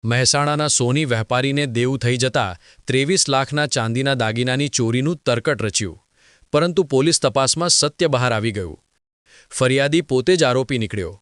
મહેસાણાના સોની વેપારીને દેવું થઈ જતા 23 લાખના ચાંદીના દાગીનાની ચોરીનું તરકટ રચ્યું, પરંતુ પોલીસ તપાસમાં સત્ય બહાર આવી ગયું. ફરિયાદી પોતે જ આરોપી નીકળ્યો.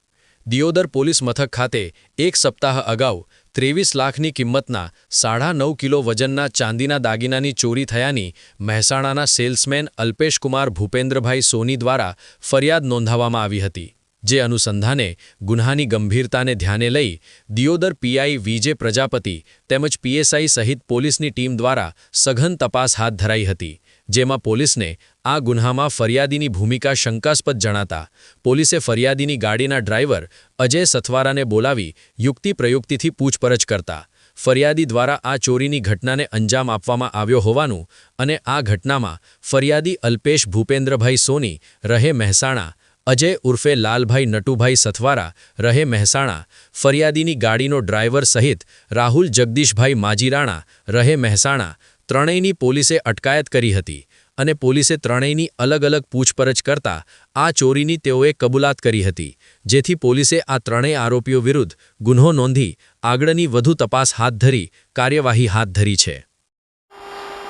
દિયોદર પોલીસ મથક ખાતે એક સપ્તાહ અગાઉ 23 લાખની કિંમતના 9.5 કિલો વજનના ચાંદીના દાગીનાની ચોરી થયાની મહેસાણાના સેલ્સમેન અલ્પેશકુમાર ભૂપેન્દ્રભાઈ સોની દ્વારા ફરિયાદ નોંધાવવામાં આવી હતી. જે અનુસંધાને ગુન્હાની ગંભીરતાને ધ્યાને લઈ દિયોદર પીઆઈ વીજે પ્રજાપતિ તેમજ પીએસઆઈ સહિત પોલીસની ટીમ દ્વારા સઘન તપાસ હાથ ધરાઈ હતી, જેમાં પોલીસને આ ગુન્હામાં ફરિયાદીની ભૂમિકા શંકાસ્પદ જણાતા પોલીસે ફરિયાદીની ગાડીના ડ્રાઈવર અજય સથવારાને બોલાવી યુક્તિ પ્રયુક્તિથી પૂછપરછ કરતા ફરિયાદી દ્વારા આ ચોરીની ઘટનાને અંજામ આપવામાં આવ્યો હોવાનું અને આ ઘટનામાં ફરિયાદી અલ્પેશ ભૂપેન્દ્રભાઈ સોની રહે મહેસાણા, અજય ઉર્ફે લાલભાઈ નટુભાઈ સથવારા રહે મહેસાણા, ફરિયાદીની ગાડીનો ડ્રાઈવર સહિત રાહુલ જગદીશભાઈ માજીરાણા રહે મહેસાણા ત્રણેયની પોલીસે અટકાયત કરી હતી અને પોલીસે ત્રણેયની અલગ અલગ પૂછપરછ કરતા આ ચોરીની તેઓએ કબૂલાત કરી હતી, જેથી પોલીસે આ ત્રણેય આરોપીઓ વિરુદ્ધ ગુન્હો નોંધી આગળની વધુ તપાસ હાથ ધરી કાર્યવાહી હાથ ધરી છે.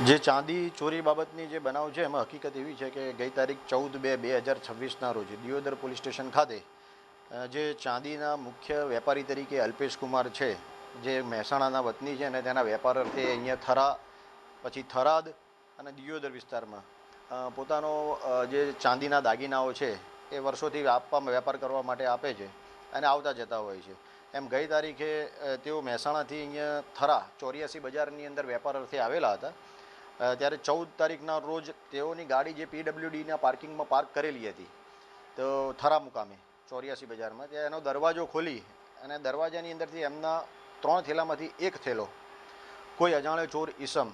જે ચાંદી ચોરી બાબતની જે બનાવ છે એમાં હકીકત એવી છે કે ગઈ તારીખ 14/2/2026ના રોજ દિયોદર પોલીસ સ્ટેશન ખાતે જે ચાંદીના મુખ્ય વેપારી તરીકે અલ્પેશકુમાર છે, જે મહેસાણાના વતની છે અને તેના વેપાર અર્થે અહીંયા થરા પછી થરાદ અને દિયોદર વિસ્તારમાં પોતાનો જે ચાંદીના દાગીનાઓ છે એ વર્ષોથી વેપાર કરવા માટે આપે છે અને આવતા જતા હોય છે. એમ ગઈ તારીખે તેઓ મહેસાણાથી અહીંયા થરા 84 બજારની અંદર વેપાર અર્થે આવેલા હતા. ત્યારે 14 તારીખના રોજ તેઓની ગાડી જે પીડબ્લ્યુડીના પાર્કિંગમાં પાર્ક કરેલી હતી તો થરા મુકામે 84 બજારમાં, ત્યાં એનો દરવાજો ખોલી અને દરવાજાની અંદરથી એમના 3 થેલામાંથી એક થેલો કોઈ અજાણ્યો ચોર ઈસમ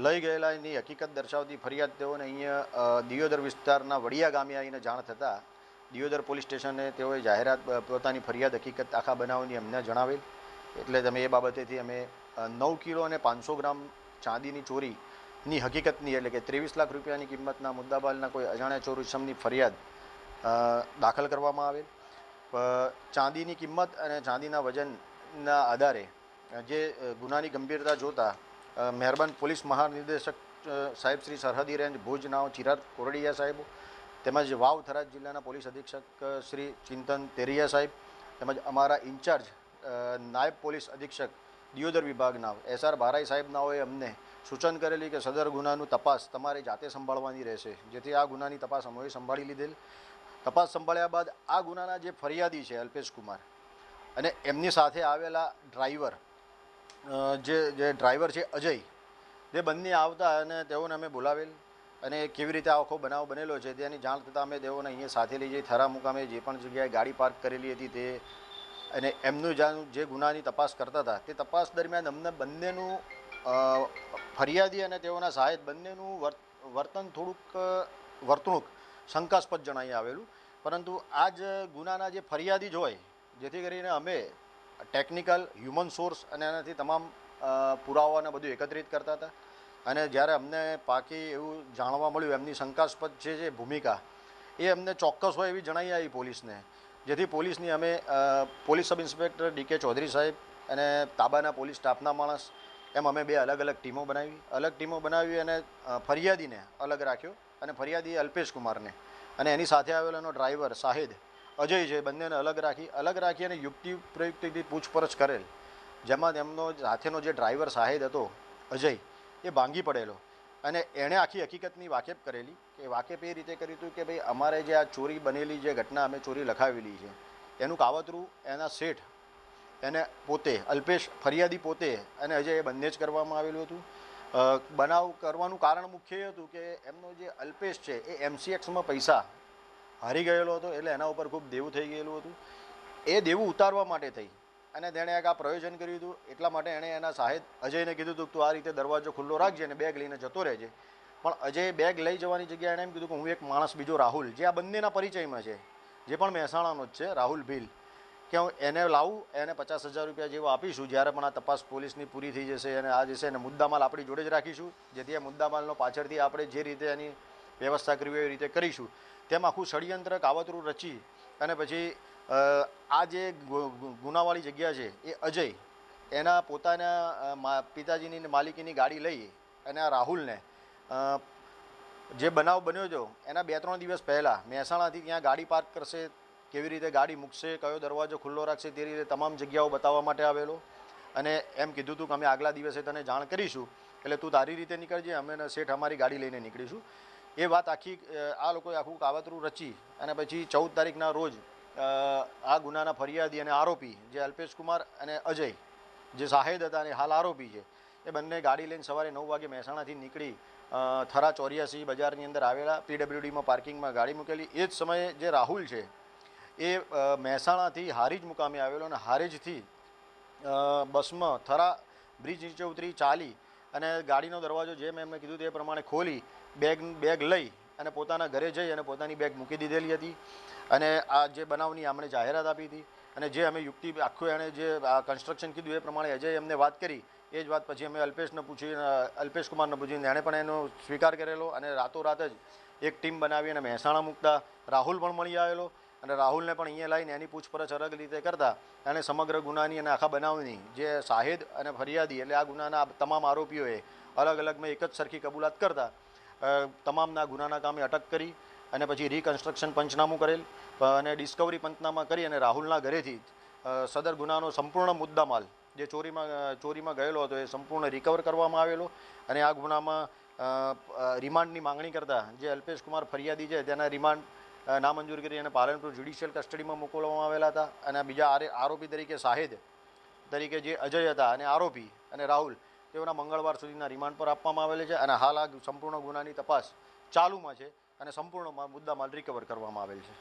લઈ ગયેલાની હકીકત દર્શાવતી ફરિયાદ તેઓને અહીંયા દિયોદર વિસ્તારના વડિયા ગામે આવીને જાણ થતાં દિયોદર પોલીસ સ્ટેશને તેઓએ જાહેરાત પોતાની ફરિયાદ હકીકત આખા બનાવની અમને જણાવેલ. એટલે તમે એ બાબતેથી અમે 9 કિલો અને 500 ગ્રામ ચાંદીની ચોરીની હકીકતની એટલે કે 23 લાખ રૂપિયાની કિંમતના મુદ્દાબાલના કોઈ અજાણ્યા ચોર ઇસમની ફરિયાદ દાખલ કરવામાં આવેલ. ચાંદીની કિંમત અને ચાંદીના વજનના આધારે જે ગુનાની ગંભીરતા જોતા મહેરબાન પોલીસ મહાનિર્દેશક સાહેબ શ્રી સરહદી રેન્જ ભુજના ચિરાગ કોરડિયા સાહેબ તેમજ વાવ થરાદ જિલ્લાના પોલીસ અધિક્ષક શ્રી ચિંતન તેરિયા સાહેબ તેમજ અમારા ઇન્ચાર્જ નાયબ પોલીસ અધિક્ષક દિયોદર વિભાગના એસઆર બારાઈ સાહેબનાઓએ અમને સૂચન કરેલી કે સદર ગુનાનું તપાસ તમારે જાતે સંભાળવાની રહેશે, જેથી આ ગુનાની તપાસ અમે સંભાળી લીધેલ. તપાસ સંભાળ્યા બાદ આ ગુનાના જે ફરિયાદી છે અલ્પેશકુમાર અને એમની સાથે આવેલા ડ્રાઈવર જે ડ્રાઈવર છે અજય, તે બંને આવતા અને તેઓને અમે બોલાવેલ અને કેવી રીતે આખો બનાવ બનેલો છે તેની જાણ થતાં અમે તેઓને અહીંયા સાથે લઈ જઈ થરા મુકામે જે પણ જગ્યાએ ગાડી પાર્ક કરેલી હતી તે અને એમનું જે ગુનાની તપાસ કરતા હતા તે તપાસ દરમિયાન અમને બંનેનું ફરિયાદી અને તેઓના સહાયક બંનેનું વર્તન વર્તણૂક શંકાસ્પદ જણાઈ આવેલું. પરંતુ આ જ ગુનાના જે ફરિયાદી જ હોય, જેથી કરીને અમે ટેકનિકલ હ્યુમન સોર્સ અને એનાથી તમામ પુરાવાને બધું એકત્રિત કરતા હતા અને જ્યારે અમને પાકી એવું જાણવા મળ્યું એમની શંકાસ્પદ જે ભૂમિકા એ અમને ચોક્કસ હોય એવી જણાઈ આવી પોલીસને, જેથી પોલીસની અમે police sub inspector DK Chaudhary સાહેબ અને તાબાના પોલીસ સ્ટાફના માણસ એમ અમે બે અલગ અલગ ટીમો બનાવી અને ફરિયાદીને અલગ રાખ્યો અને ફરિયાદી અલ્પેશકુમારને અને એની સાથે આવેલો એનો ડ્રાઈવર શાહિદ અજય છે, બંનેને અલગ રાખી અને યુક્તિ પ્રયુક્તિથી પૂછપરછ કરેલ, જેમાં તેમનો સાથેનો જે ડ્રાઈવર શાહિદ હતો અજય એ ભાંગી પડેલો અને એણે આખી હકીકતની વાકેફ કરેલી. કે વાકેફ એ રીતે કર્યું હતું કે ભાઈ અમારે જે આ ચોરી બનેલી જે ઘટના અમે ચોરી લખાવેલી છે એનું કાવતરું એના શેઠ એને પોતે અલ્પેશ ફરિયાદી પોતે અને અજય એ બંને જ કરવામાં આવેલું હતું. બનાવ કરવાનું કારણ મુખ્ય એ હતું કે એમનો જે અલ્પેશ છે એ MCXમાં પૈસા હારી ગયેલો હતો, એટલે એના ઉપર ખૂબ દેવું થઈ ગયેલું હતું. એ દેવું ઉતારવા માટે થઈ અને તેણે એક આ પ્રયોજન કર્યું હતું. એટલા માટે એણે એના સાહેબ અજયને કીધું હતું કે તું આ રીતે દરવાજો ખુલ્લો રાખજે અને બેગ લઈને જતો રહેજે. પણ અજય બેગ લઈ જવાની જગ્યાએ એણે એમ કીધું કે હું એક માણસ બીજો રાહુલ, જે આ બંનેના પરિચયમાં છે, જે પણ મહેસાણાનો જ છે, રાહુલ ભીલ, કે હું એને લાવું, એને 50,000 રૂપિયા જેવો આપીશું જ્યારે પણ આ તપાસ પોલીસની પૂરી થઈ જશે અને આ જશે અને મુદ્દામાલ આપણી જોડે જ રાખીશું, જેથી આ મુદ્દામાલનો પાછળથી આપણે જે રીતે એની વ્યવસ્થા કરવી હોય એ રીતે કરીશું. તેમ આખું ષડયંત્ર કાવતરું રચી અને પછી આ જે ગુનાવાળી જગ્યા છે એ અજય એના પોતાના પિતાજીની માલિકીની ગાડી લઈ અને આ રાહુલને જે બનાવ બન્યો હતો એના 2-3 દિવસ પહેલાં મહેસાણાથી ત્યાં ગાડી પાર્ક કરશે, કેવી રીતે ગાડી મૂકશે, કયો દરવાજો ખુલ્લો રાખશે, તે રીતે તમામ જગ્યાઓ બતાવવા માટે આવેલો અને એમ કીધું હતું કે અમે આગલા દિવસે તને જાણ કરીશું, એટલે તું તારી રીતે નીકળજે, અમે શેઠ અમારી ગાડી લઈને નીકળીશું. એ વાત આખી આ લોકોએ આખું કાવતરું રચી અને પછી 14 તારીખના રોજ આ ગુનાના ફરિયાદી અને આરોપી જે અલ્પેશ કુમાર અને અજય જે શાહેદ હતા અને હાલ આરોપી છે, એ બંને ગાડી લઈને સવારે 9 વાગે મહેસાણાથી નીકળી થરા 84 બજારની અંદર આવેલા પીડબ્લ્યુડીમાં પાર્કિંગમાં ગાડી મૂકેલી. એ જ સમયે જે રાહુલ છે એ મહેસાણાથી હારીજ મુકામે આવેલો અને હારીજથી બસમાં થરા બ્રિજ નીચે ઉતરી ચાલી અને ગાડીનો દરવાજો જેમ એમને કીધું તે પ્રમાણે ખોલી બેગ લઈ અને પોતાના ઘરે જઈ અને પોતાની બેગ મૂકી દીધેલી હતી. અને આ જે બનાવની આમણે જાહેરાત આપી હતી અને જે અમે યુક્તિ આખું એણે જે કન્સ્ટ્રક્શન કીધું એ પ્રમાણે અજય એમને વાત કરી. એ જ વાત પછી અમે અલ્પેશ કુમારને પૂછીને એણે પણ એનો સ્વીકાર કરેલો અને રાતોરાત જ એક ટીમ બનાવી અને મહેસાણા મૂકતા રાહુલ પણ મળી આવેલો અને રાહુલને પણ અહીંયા લાવીને એની પૂછપરછ અલગ રીતે કરતા અને સમગ્ર ગુનાની અને આખા બનાવની જે શાહેદ અને ફરિયાદી એટલે આ ગુનાના તમામ આરોપીઓએ અલગ અલગમાં એક જ સરખી કબૂલાત કરતા તમામના ગુનાના કામે અટક કરી અને પછી રિકન્સ્ટ્રક્શન પંચનામું કરેલ અને ડિસ્કવરી પંચનામા કરી અને રાહુલના ઘરેથી સદર ગુનાનો સંપૂર્ણ મુદ્દામાલ જે ચોરીમાં ગયેલો હતો એ સંપૂર્ણ રિકવર કરવામાં આવેલો અને આ ગુનામાં રિમાન્ડની માંગણી કરતા જે અલ્પેશ કુમાર ફરિયાદી છે તેના રિમાન્ડ નામંજૂર કરી અને પાલનપુર જ્યુડિશિયલ કસ્ટડીમાં મોકલવામાં આવેલા હતા. અને બીજા આરોપી તરીકે શાહેદ તરીકે જે અજય હતા અને આરોપી અને રાહુલ તેઓના મંગળવાર સુધીના રિમાન્ડ પર આપવામાં આવેલ છે અને હાલ આ સંપૂર્ણ ગુનાની તપાસ ચાલુમાં છે અને સંપૂર્ણ મુદ્દામાલ રિકવર કરવામાં આવેલ છે.